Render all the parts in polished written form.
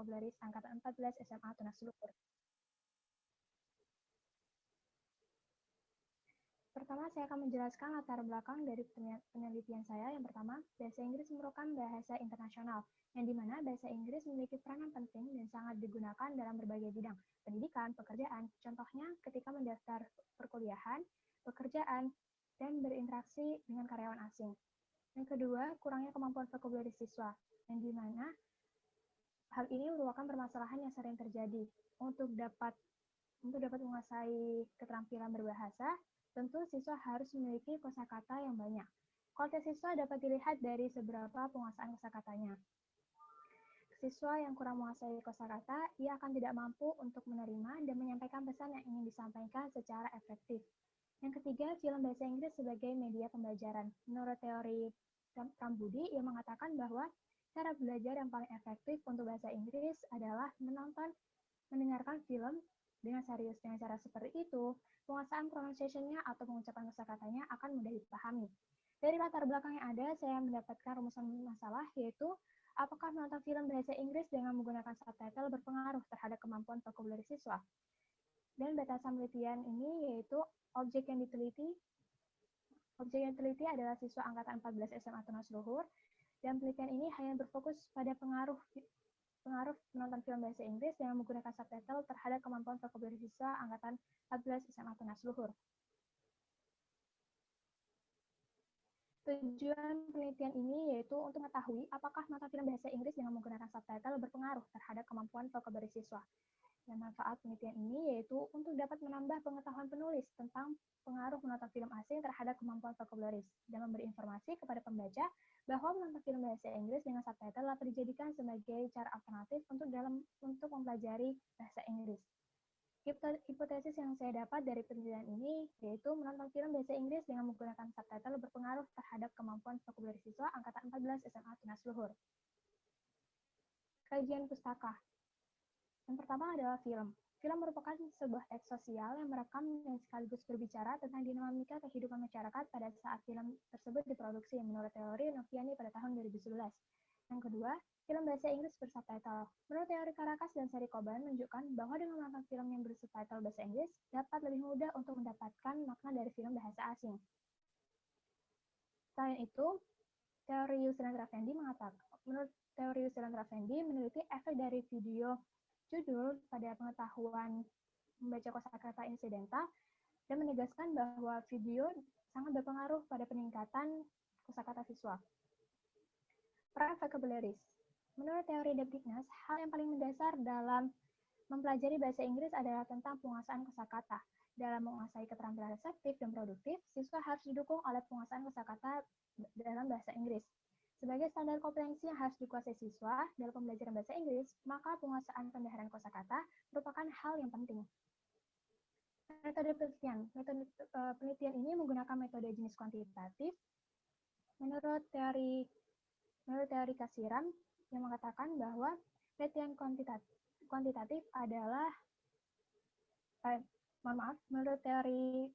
Vocabularies Angkatan 14 SMA Tunas Luhur. Pertama, saya akan menjelaskan latar belakang dari penelitian saya. Yang pertama, bahasa Inggris merupakan bahasa internasional, yang dimana bahasa Inggris memiliki peranan penting dan sangat digunakan dalam berbagai bidang, pendidikan, pekerjaan. Contohnya, ketika mendaftar perkuliahan, pekerjaan, dan berinteraksi dengan karyawan asing. Yang kedua, kurangnya kemampuan vocabulary siswa, yang dimana hal ini merupakan permasalahan yang sering terjadi. Untuk dapat menguasai keterampilan berbahasa, tentu siswa harus memiliki kosakata yang banyak. Kualitas siswa dapat dilihat dari seberapa penguasaan kosakatanya. Siswa yang kurang menguasai kosakata, ia akan tidak mampu untuk menerima dan menyampaikan pesan yang ingin disampaikan secara efektif. Yang ketiga, film bahasa Inggris sebagai media pembelajaran. Menurut teori Prambudi, ia mengatakan bahwa cara belajar yang paling efektif untuk bahasa Inggris adalah mendengarkan film dengan serius. Dengan cara seperti itu, penguasaan pronunciation-nya atau pengucapan kosakatanya akan mudah dipahami. Dari latar belakang yang ada, saya mendapatkan rumusan masalah, yaitu apakah menonton film bahasa Inggris dengan menggunakan subtitle berpengaruh terhadap kemampuan vocabulary siswa? Dan batasan penelitian ini yaitu objek yang diteliti adalah siswa angkatan 14 SMA Tunas Luhur, dan penelitian ini hanya berfokus pada pengaruh menonton film bahasa Inggris dengan menggunakan subtitle terhadap kemampuan vocabulary siswa angkatan 14 SMA Tunas Luhur. Tujuan penelitian ini yaitu untuk mengetahui apakah menonton film bahasa Inggris dengan menggunakan subtitle berpengaruh terhadap kemampuan vocabulary siswa. Dan manfaat penelitian ini yaitu untuk dapat menambah pengetahuan penulis tentang pengaruh menonton film asing terhadap kemampuan vocabulary dan memberi informasi kepada pembaca bahwa menonton film bahasa Inggris dengan subtitle dapat dijadikan sebagai cara alternatif untuk mempelajari bahasa Inggris. Hipotesis yang saya dapat dari penelitian ini yaitu menonton film bahasa Inggris dengan menggunakan subtitle berpengaruh terhadap kemampuan vocabulary siswa angkatan 14 SMA Tunas Luhur. Kajian pustaka. Yang pertama adalah film. Film merupakan sebuah teks sosial yang merekam dan sekaligus berbicara tentang dinamika kehidupan masyarakat pada saat film tersebut diproduksi menurut teori Noviani pada tahun 2011. Yang kedua, film bahasa Inggris bersubtitle. Menurut teori Karakas dan Seri Coban menunjukkan bahwa dengan menonton film yang bersubtitle bahasa Inggris dapat lebih mudah untuk mendapatkan makna dari film bahasa asing. Selain itu, teori Yusran Effendi menurut teori Yusran Effendi meneliti efek dari video judul pada pengetahuan membaca kosakata insidental dan menegaskan bahwa video sangat berpengaruh pada peningkatan kosakata siswa. Peran vocabularies. Menurut teori Debnitz, hal yang paling mendasar dalam mempelajari bahasa Inggris adalah tentang penguasaan kosakata. Dalam menguasai keterampilan reseptif dan produktif, siswa harus didukung oleh penguasaan kosakata dalam bahasa Inggris. Sebagai standar kompetensi yang harus dikuasai siswa dalam pembelajaran bahasa Inggris, maka penguasaan pendaharan kosakata merupakan hal yang penting. Metode penelitian. Penelitian ini menggunakan metode jenis kuantitatif. Menurut teori Kasiram yang mengatakan bahwa penelitian kuantitatif adalah menurut teori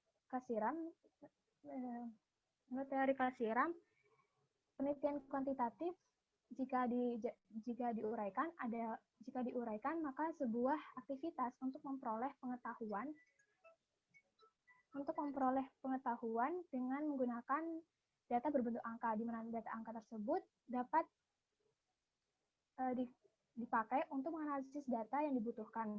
Kasiram penelitian kuantitatif jika diuraikan maka sebuah aktivitas untuk memperoleh pengetahuan dengan menggunakan data berbentuk angka, di mana data angka tersebut dapat dipakai untuk menganalisis data yang dibutuhkan.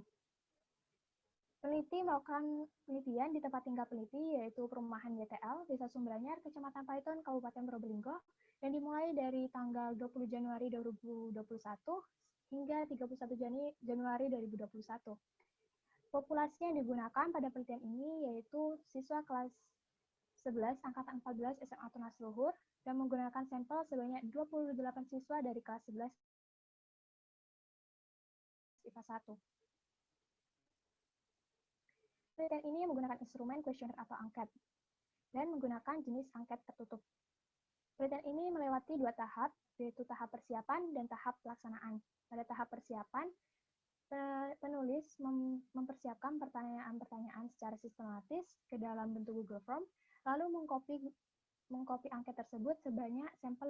Peneliti melakukan penelitian di tempat tinggal peneliti, yaitu Perumahan YTL, Desa Sumberanyar, Kecamatan Paiton, Kabupaten Probolinggo, yang dimulai dari tanggal 20 Januari 2021 hingga 31 Januari 2021. Populasi yang digunakan pada penelitian ini yaitu siswa kelas 11 Angkatan 14 SMA Tunas Luhur dan menggunakan sampel sebanyak 28 siswa dari kelas 11 IPA 1. Penelitian ini menggunakan instrumen kuesioner atau angket dan menggunakan jenis angket tertutup. Penelitian ini melewati 2 tahap, yaitu tahap persiapan dan tahap pelaksanaan. Pada tahap persiapan, penulis mempersiapkan pertanyaan-pertanyaan secara sistematis ke dalam bentuk Google Form, lalu mengcopy angket tersebut sebanyak sampel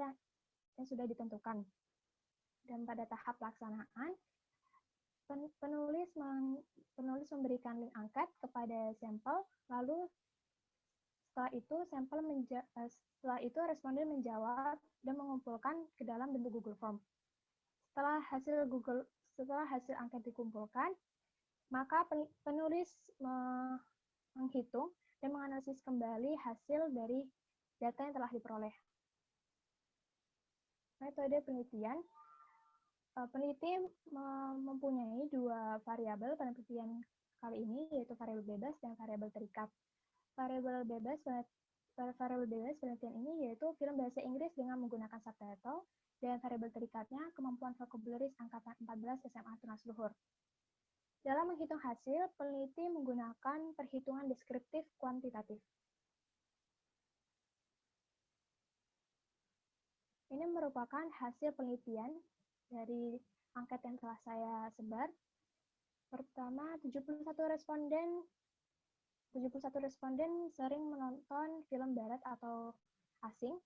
yang sudah ditentukan. Dan pada tahap pelaksanaan, penulis memberikan link angket kepada sampel, lalu setelah itu responden menjawab dan mengumpulkan ke dalam bentuk Google Form. Setelah hasil angket dikumpulkan, maka penulis menghitung dan menganalisis kembali hasil dari data yang telah diperoleh. Metode penelitian. Peneliti mempunyai dua variabel pada penelitian kali ini, yaitu variabel bebas dan variabel terikat. Variabel bebas penelitian ini yaitu film bahasa Inggris dengan menggunakan subtitle, dan variabel terikatnya kemampuan vocabularis angkatan 14 SMA Tunas Luhur. Dalam menghitung hasil, peneliti menggunakan perhitungan deskriptif kuantitatif. Ini merupakan hasil penelitian dari angket yang telah saya sebar. Pertama, 71 responden sering menonton film barat atau asing.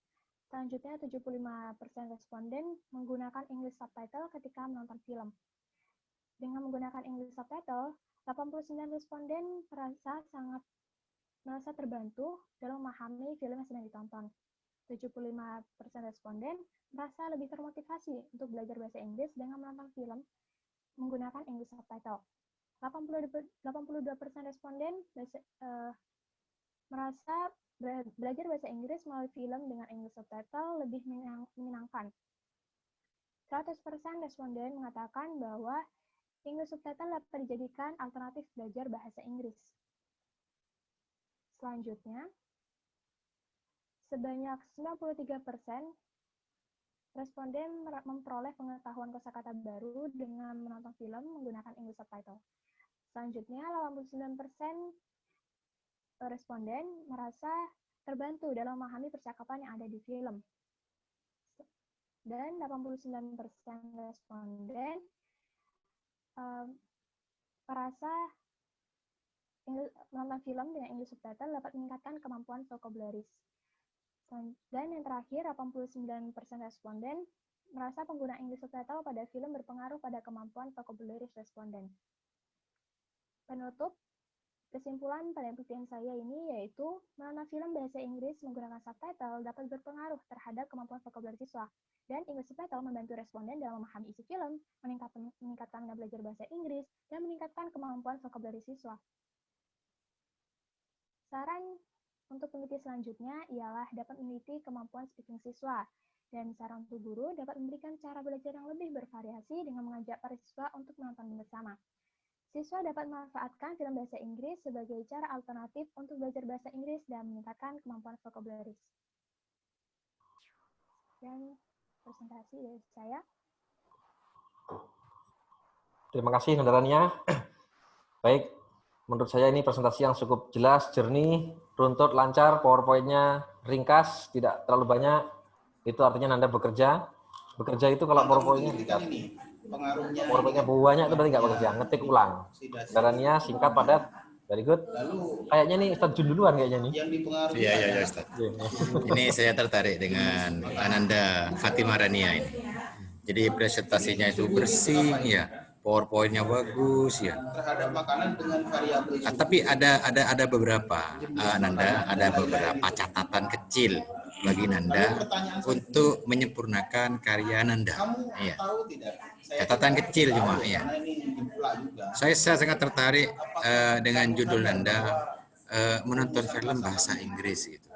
Selanjutnya, 75% responden menggunakan English subtitle ketika menonton film. Dengan menggunakan English subtitle, 89 responden merasa terbantu dalam memahami film yang sedang ditonton. 75% responden merasa lebih termotivasi untuk belajar bahasa Inggris dengan menonton film menggunakan English subtitle. 82% responden merasa belajar bahasa Inggris melalui film dengan English subtitle lebih menyenangkan. 100% responden mengatakan bahwa English subtitle dapat dijadikan alternatif belajar bahasa Inggris. Selanjutnya, sebanyak 93% responden memperoleh pengetahuan kosakata baru dengan menonton film menggunakan English subtitle. Selanjutnya, 89% responden merasa terbantu dalam memahami percakapan yang ada di film. Dan 89% responden merasa menonton film dengan English subtitle dapat meningkatkan kemampuan vocabularis. Dan yang terakhir, 89% responden merasa pengguna English subtitle pada film berpengaruh pada kemampuan vocabularis responden. Penutup, kesimpulan pada penelitian saya ini yaitu menonton film bahasa Inggris menggunakan subtitle dapat berpengaruh terhadap kemampuan vocabularis siswa, dan English subtitle membantu responden dalam memahami isi film, meningkatkan minat belajar bahasa Inggris, dan meningkatkan kemampuan vocabularis siswa. Saran untuk peneliti selanjutnya ialah dapat meneliti kemampuan speaking siswa, dan saran untuk guru dapat memberikan cara belajar yang lebih bervariasi dengan mengajak para siswa untuk menonton bersama. Siswa dapat memanfaatkan film bahasa Inggris sebagai cara alternatif untuk belajar bahasa Inggris dan meningkatkan kemampuan vocabularis. Dan presentasi dari saya. Terima kasih Nendarania. Baik, menurut saya ini presentasi yang cukup jelas, jernih, runtut, lancar, PowerPoint-nya ringkas, tidak terlalu banyak. Itu artinya Anda bekerja. Bekerja itu kalau PowerPoint-nya banyak itu berarti nggak bekerja, ngetik ulang. Nendarania singkat, padat, very good. Kayaknya nih Ustadz Jun duluan kayaknya nih. Iya Ustaz. Ini saya tertarik dengan Ananda Fatimah Rania ini. Jadi presentasinya itu bersih, ya. PowerPoint-nya bagus, ya. Terhadap makanan dengan variabel. Tapi ada beberapa, Nanda, ada beberapa catatan kecil bagi Nanda untuk menyempurnakan karya Nanda. Ya. Catatan kecil cuma, ya. Saya sangat tertarik dengan judul Nanda menonton film bahasa Inggris gitu.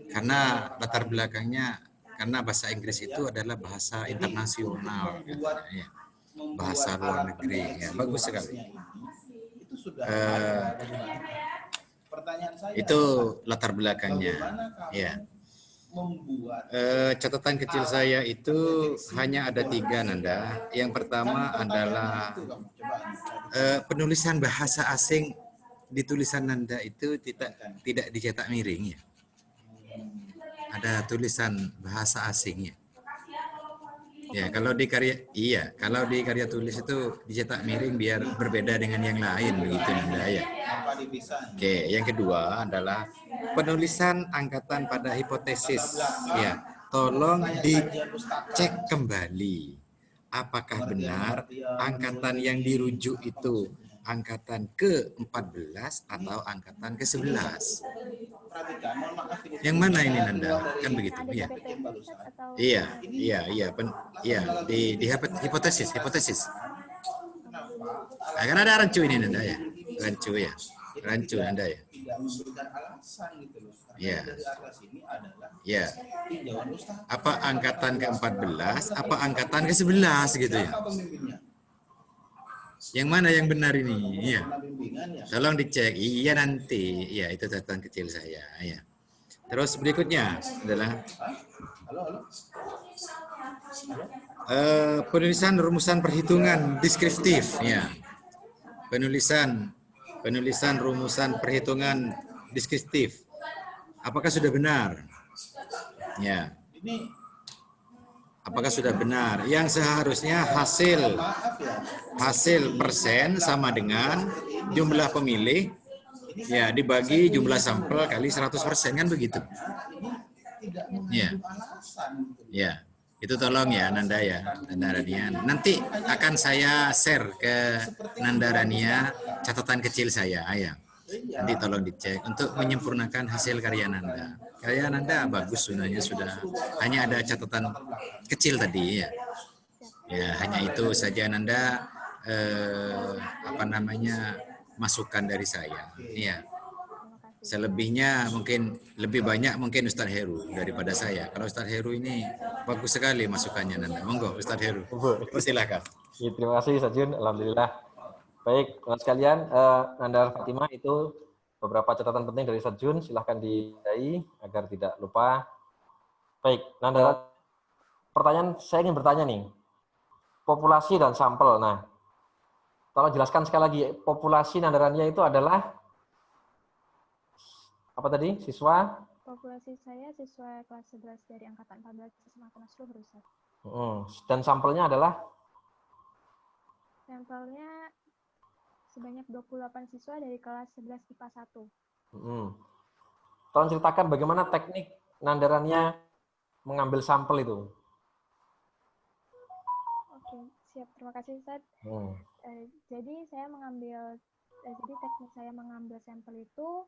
Karena latar belakangnya, karena bahasa Inggris itu adalah bahasa internasional, ya. Bahasa luar negeri, ya, bagus sekali. Itu latar belakangnya, ya. Catatan kecil saya itu hanya ada 3, Nanda. Yang pertama adalah penulisan bahasa asing di tulisan Nanda itu tidak dicetak miring, ya. Ada tulisan bahasa asingnya. Ya, kalau di karya tulis itu dicetak miring biar berbeda dengan yang lain begitu Nanda, ya. Oke, yang kedua adalah penulisan angkatan pada hipotesis, ya. Tolong dicek kembali apakah benar angkatan yang dirujuk itu angkatan ke-14 atau angkatan ke-11? Perhatikan, mohon maaf ini. Yang mana ini Nanda? Kan begitu, Ada ya. PPT Ustaz, atau Iya, di hipotesis. Nah, kan ada rancu ini Nanda ya, rancu Nanda ya. Tidak memberikan alasan gitu loh. Iya. Dari atas ini adalah Ya, tinjauan Ustaz. apa angkatan ke-14, apa angkatan ke-11 gitu ya. Siapa pembimbingnya? Yang mana yang benar ini? Iya. Mana bimbingannya? Tolong dicek. Iya nanti. Iya, itu catatan kecil saya. Iya. Terus berikutnya adalah Halo. penulisan rumusan perhitungan deskriptif. Ya. Penulisan rumusan perhitungan deskriptif. Apakah sudah benar? Ya. Ini Apakah sudah benar? Yang seharusnya hasil persen sama dengan jumlah pemilih ya dibagi jumlah sampel kali 100% kan begitu. tidak Ya. mengandung alasan gitu. Ya. Itu tolong ya Nanda ya, Nanda Rania. Nanti akan saya share ke Nanda Rania catatan kecil saya, ya. Nanti tolong dicek untuk menyempurnakan hasil karya Nanda. Karya Nanda bagus sebenarnya sudah. Hanya ada catatan kecil tadi ya. Ya, hanya itu saja Nanda masukan dari saya. Iya. Selebihnya mungkin lebih banyak mungkin Ustadz Heru daripada saya. Kalau Ustadz Heru ini bagus sekali masukannya Nanda. Monggo Ustadz Heru. Silakan. Ya, terima kasih Sajun, alhamdulillah. Baik, teman sekalian, Nanda Fatimah itu beberapa catatan penting dari Sajun, silahkan didai agar tidak lupa. Baik, Nanda, saya ingin bertanya nih, populasi dan sampel. Nah, tolong jelaskan sekali lagi, populasi Nanda Rania itu adalah apa tadi? Siswa? populasi saya siswa kelas 11 dari angkatan 14 SMA Tunas Luhur, Ustaz. Dan sampelnya adalah? Sampelnya sebanyak 28 siswa dari kelas 11 IPA 1. Tolong ceritakan bagaimana teknik Nanda Rania mengambil sampel itu. Oke, siap. Terima kasih, Ustaz. Jadi teknik saya mengambil sampel itu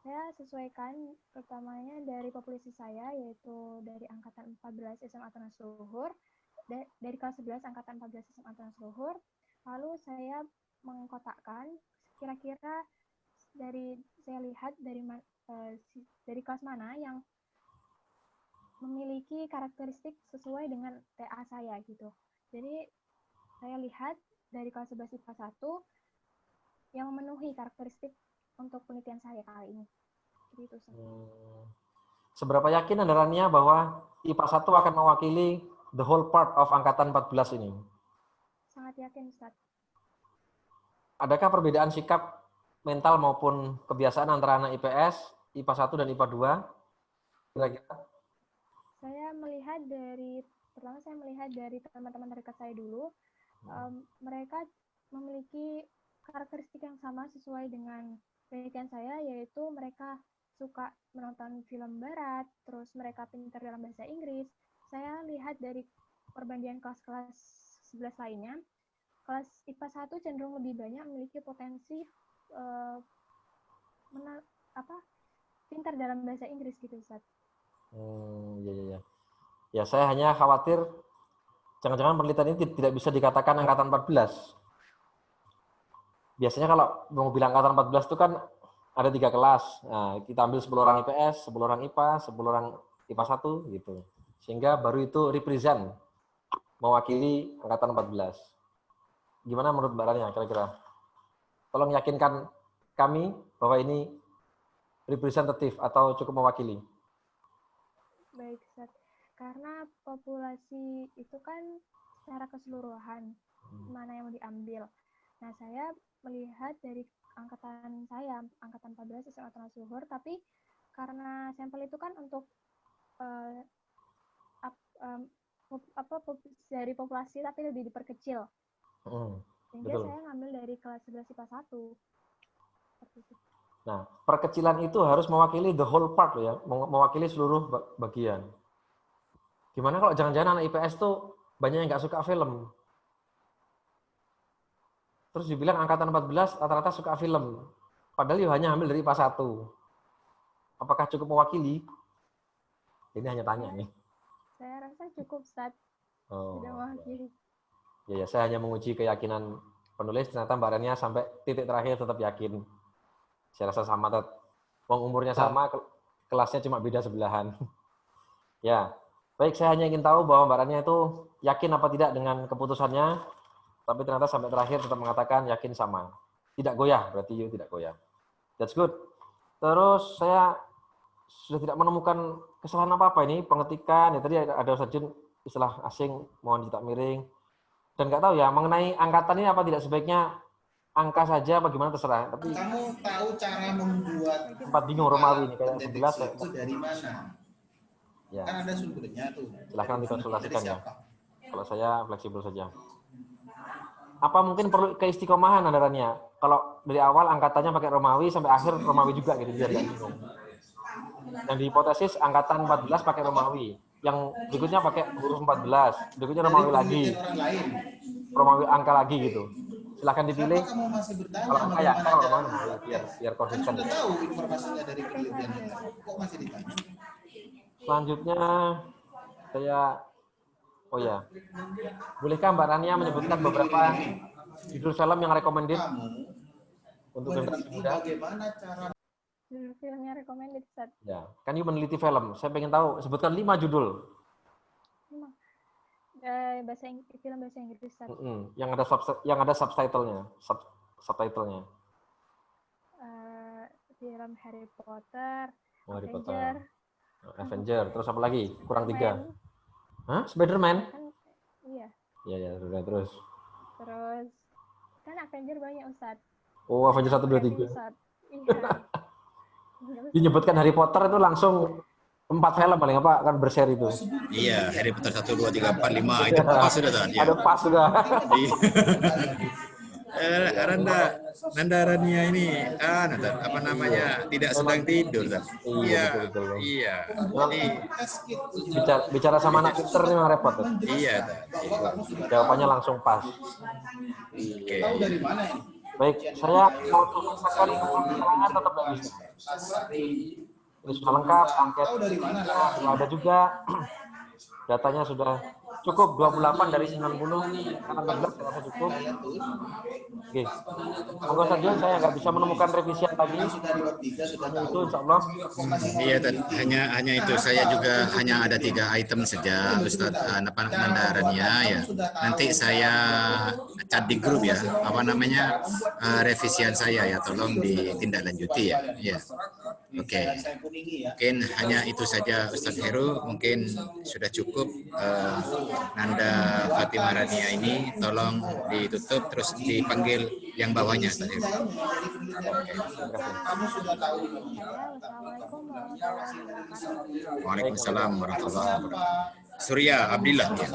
saya sesuaikan pertamanya dari populasi saya, yaitu dari angkatan 14 SMA Tunas Luhur, dari kelas 11 angkatan 14 SMA Tunas Luhur. Lalu saya mengkotakkan kira-kira saya lihat dari kelas mana yang memiliki karakteristik sesuai dengan TA saya gitu. Jadi saya lihat dari kelas 11 IPA 1 yang memenuhi karakteristik untuk penelitian saya kali ini. Gitu, Seberapa yakin Anda Rania bahwa IPA 1 akan mewakili the whole part of angkatan 14 ini? Sangat yakin, Ustaz. Adakah perbedaan sikap mental maupun kebiasaan antara anak IPS, IPA 1 dan IPA 2? Kira-kira? Pertama saya melihat dari teman-teman terdekat saya dulu. Mereka memiliki karakteristik yang sama sesuai dengan penelitian saya, yaitu mereka suka menonton film barat, terus mereka pintar dalam bahasa Inggris. Saya lihat dari perbandingan kelas-kelas 11 lainnya, kelas IPA 1 cenderung lebih banyak memiliki potensi pintar dalam bahasa Inggris gitu, Ustaz. Ya, saya hanya khawatir jangan-jangan penelitian ini tidak bisa dikatakan angkatan 14. Biasanya kalau mau bilang angkatan 14 itu kan ada 3 kelas. Nah, kita ambil 10 orang IPS, 10 orang IPA, 10 orang IPA 1 gitu. Sehingga baru itu represent mewakili angkatan 14. Gimana menurut Mbak Rania kira-kira? Tolong yakinkan kami bahwa ini representatif atau cukup mewakili. Baik, Ustaz. Karena populasi itu kan secara keseluruhan mana yang mau diambil. Nah, saya melihat dari angkatan 14 SMA Tunas Luhur, tapi karena sampel itu kan untuk dari populasi tapi lebih diperkecil. Sehingga Betul. saya ngambil dari kelas 11 IPA 1. Seperti itu. Nah, perkecilan itu harus mewakili the whole part ya, mewakili seluruh bagian. Gimana kalau jangan-jangan anak IPS itu banyak yang nggak suka film. Terus dibilang angkatan 14 rata-rata suka film. Padahal ya hanya ambil dari IPA 1. Apakah cukup mewakili? Ini hanya tanya nih. Saya rasa cukup, Ustaz. Oh. Sudah mewakili. Ya, saya hanya menguji keyakinan penulis, ternyata Mbak Rania sampai titik terakhir tetap yakin. Saya rasa sama, wong umurnya sama, kelasnya cuma beda sebelahan. Ya, baik, saya hanya ingin tahu bahwa Mbak Rania itu yakin apa tidak dengan keputusannya, tapi ternyata sampai terakhir tetap mengatakan yakin sama. Tidak goyah, berarti you tidak goyah. That's good. Terus saya sudah tidak menemukan kesalahan apa-apa ini, pengetikan, ya tadi ada Ustaz Jun, istilah asing, mohon cetak miring. Dan nggak tahu ya, mengenai angkatan ini apa tidak sebaiknya angka saja bagaimana terserah. Tapi kamu tahu cara membuat sempat bingung Romawi ini kayak 11 ya. itu dari mana? Ya. Kan ada sumbernya tuh. Silahkan dikonsultasikan Dari ya. siapa? Kalau saya fleksibel saja. Apa mungkin perlu keistiqomahan andarannya? Kalau dari awal angkatannya pakai Romawi sampai akhir Romawi juga gitu biar nggak bingung. Yang di hipotesis angkatan 14 pakai Romawi, yang berikutnya pakai huruf 14, berikutnya Romawi lagi, Orang lain. Romawi angka lagi gitu. Silahkan dipilih. Kenapa kamu masih bertanya Kalau angka ya, bagaimana kalau cara Romawi biar kan konsisten. sudah tahu informasinya dari penelitian yang lain. Kok masih ditanya? Selanjutnya saya, oh ya, bolehkah Mbak Rania menyebutkan beberapa judul film yang recommended Kamu untuk generasi meneliti muda? bagaimana cara Filmnya recommended, Ustaz. Ya, kan you meneliti film. Saya pengen tahu, sebutkan 5 judul. Film bahasa Inggris, Ustaz. Yang ada subtitlenya, subtitlenya. Film Harry Potter, Harry Avenger. Potter, Avenger. Terus apa lagi? Kurang 3. Spider-Man. Hah? Spider-Man? Kan, iya. Ya, sudah terus. Terus kan Avenger banyak, Ustaz. Oh, Avenger 1, 2, 3. Ustaz. Iya. Dinyebutkan Harry Potter itu langsung 4 film paling apa kan berseri itu. Iya, Harry Potter 1, 2, 3, 4, 5 itu pas sudah tadi. Ada pas sudah. Nanda Rania ini apa namanya tidak sedang tidur. Iya, betul. iya. Bicara sama anak pinter ini memang repot. Iya. Jawabannya langsung pas. Oke. tahu dari mana ini? Baik, saya mau tunjukkan pertanyaan tetap nggak bisa. Ini sudah lengkap, angket sudah ada juga. Datanya sudah cukup, 28 dari 90, karena 14 saya rasa cukup. Oke, monggo saja, saya nggak bisa menemukan revisian lagi. Itu insya Allah. Iya, hanya itu. Saya juga hanya ada 3 item saja, Ustadz Nanda Rania ya. Nanti saya chat di grup ya, apa namanya revisian saya ya, tolong ditindaklanjuti ya. Ya. Oke. Mungkin hanya itu saja Ustadz Heru, mungkin sudah cukup. Nanda Fatimah Rania ini tolong ditutup terus dipanggil yang bawahnya Ustadz Heru. Waalaikumsalam warahmatullahi wabarakatuh. Surya Abdillah. Ya.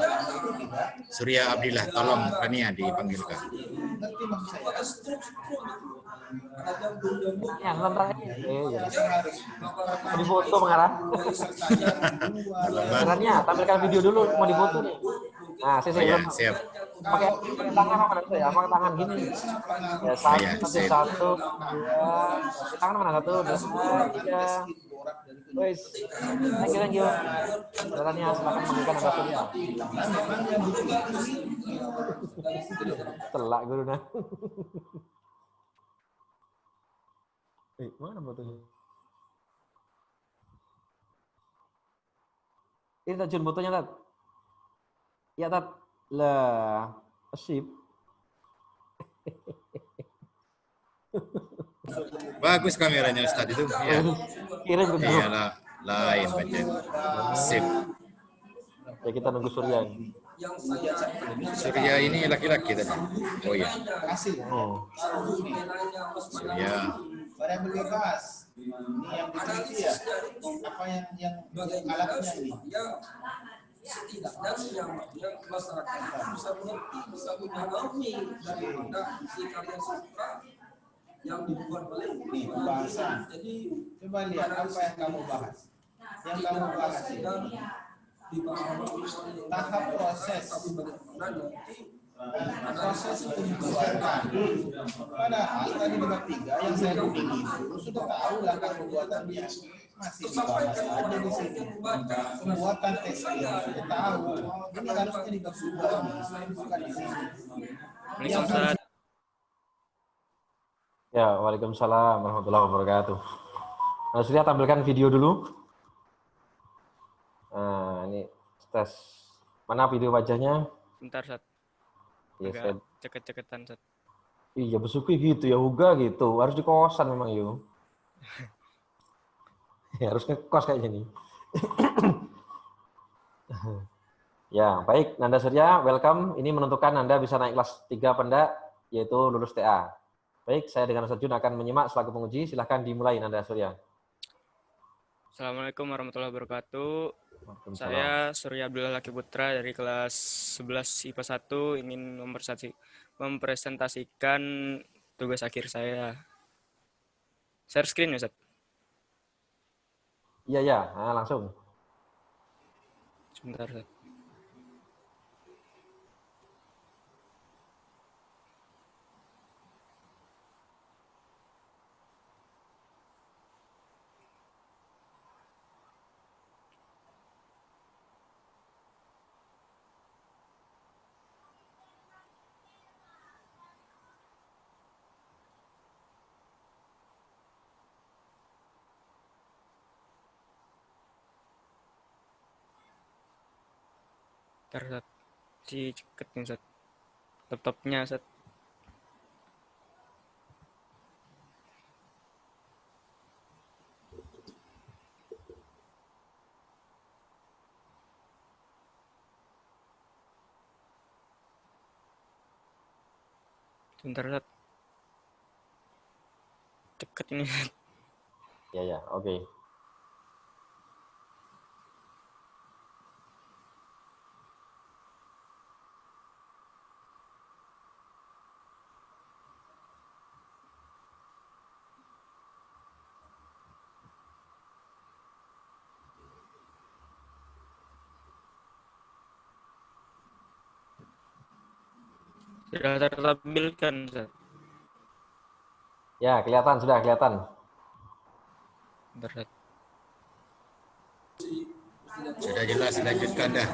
Surya Abdillah, tolong Rania dipanggilkan. Ya, nonton ya. Mau difoto mengarah. Caranya tampilkan video dulu, mau difoto nih. Nah, saya Ya, siap. pakai tangan apa ya? Pakai tangan gini. Ya, satu, dua, tangan mana satu, dua, tiga. Wes, thank you. Caranya silakan menunjukkan Anda Surya. Telak guru nah. Mana fotonya? Ini Tat Jun fotonya, Tat. Ya, Tat. Lah, sip. Bagus kameranya Ustadz itu. Ya. Kirim ke grup. Iyalah, lain baca. Sip. Ya, kita nunggu Surya. Surya ini laki-laki tadi. Oh iya. Oh. Surya. Variabel bebas. Ini yang diteliti ya. Apa yang alatnya ini? Setidaknya yang masyarakat bisa mengerti, bisa memahami daripada isi karya sastra yang dibuat oleh Pembahasan. Jadi Coba lihat apa yang kamu bahas. Yang kamu bahas ini dipahami oleh tahap proses kami pada nanti proses pembuatan. Padahal tadi di bab 3 yang saya bimbing itu sudah tahu langkah pembuatannya. Masih dibahas aja di sini. Pembuatan tekstil sudah tahu. Ini harusnya di bab 2, bukan di sini. Yang harus Ya, waalaikumsalam warahmatullahi wabarakatuh. Nah, Surya tampilkan video dulu. Nah, ini tes. Mana video wajahnya? Bentar, Sat. Ya, Agak ceket-ceketan, Sat. iya, besuki gitu ya, Huga gitu. Harus di kosan memang, yo. Ya, harus ngekos kayaknya nih. Ya, baik. Nanda Surya, welcome. Ini menentukan Anda bisa naik kelas 3 apa enggak, yaitu lulus TA. Baik, saya dengan Ustaz Jun akan menyimak selaku penguji. Silahkan dimulai, Nanda Surya. Assalamualaikum warahmatullahi wabarakatuh. Waalaikumsalam. Saya Surya Abdullah Laki Putra dari kelas 11 IPA 1 ingin mempresentasikan tugas akhir saya. Share screen ya, Sat? Iya, ya. Nah, langsung. Sebentar, Sat. Bentar, Sat. Si ceket nih, Sat. Laptopnya, Sat. Bentar, Sat. Ceket ini, Sat. Ya, ya. Oke. Sudah tertampilkan, Sat. Ya, kelihatan, sudah kelihatan. Bentar, Sat. Sudah jelas, lanjutkan dah.